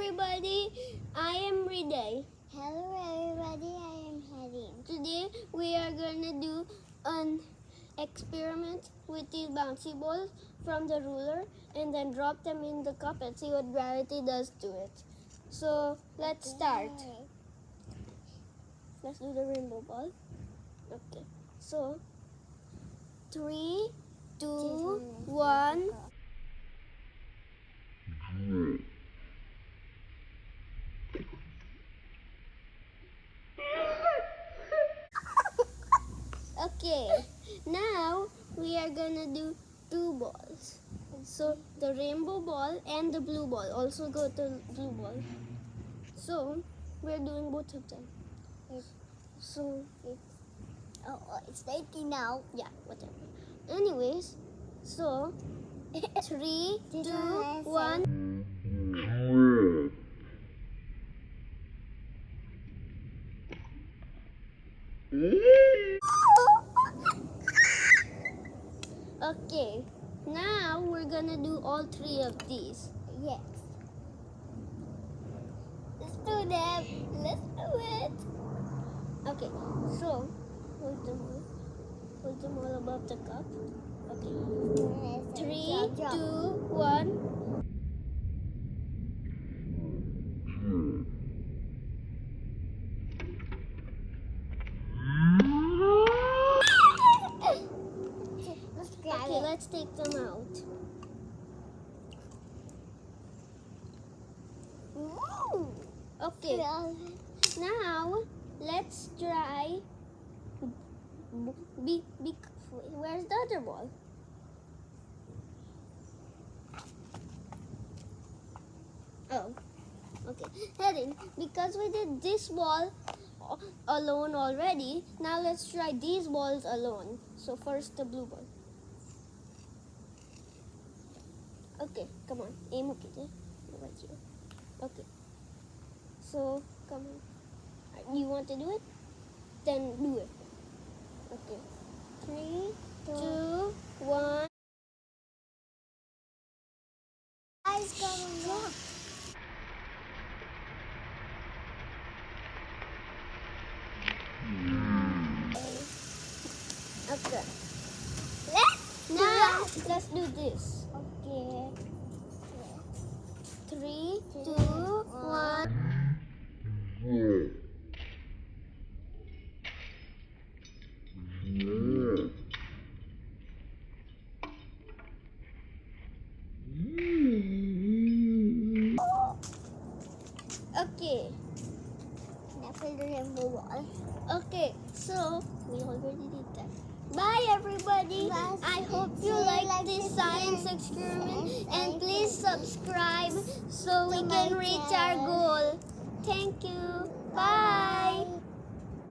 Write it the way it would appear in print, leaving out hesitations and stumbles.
everybody, I am Riday. Hello everybody, I am Harim. Today we are gonna do an experiment with these bouncy balls from the ruler and then drop them in the cup and see what gravity does to it. So let's start. Let's do the rainbow ball. Okay. So 3, 2, 1. Okay, now we are gonna do 2 balls. So the rainbow ball and the blue ball. Also go to blue ball. So we're doing both of them. So It's 80 now. yeah, whatever. Anyways, so 3, 2, 1. Okay, now we're gonna do all 3 of these. Yes. Let's do them. Let's do it. Okay, so hold them all above the cup. Okay, 3, 2, 1. Let's grab Okay, it. let's take them out. Ooh. Okay, now let's try. Where's the other ball? Oh, okay. Heading, because we did this ball alone already, now let's try these balls alone. So first the blue ball. Okay, come on. Aim okay, right here. Okay. So come on. You want to do it? Then do it. Okay. 3, 2, 1. Eyes coming up. Okay. Let's do this. Okay. 3, 2, 1. Okay. Now for the rainbow ball. Okay. So we already did that. Bye everybody. Bye. I hope you like this science experiment and please subscribe so we can reach our goal. Thank you. Bye.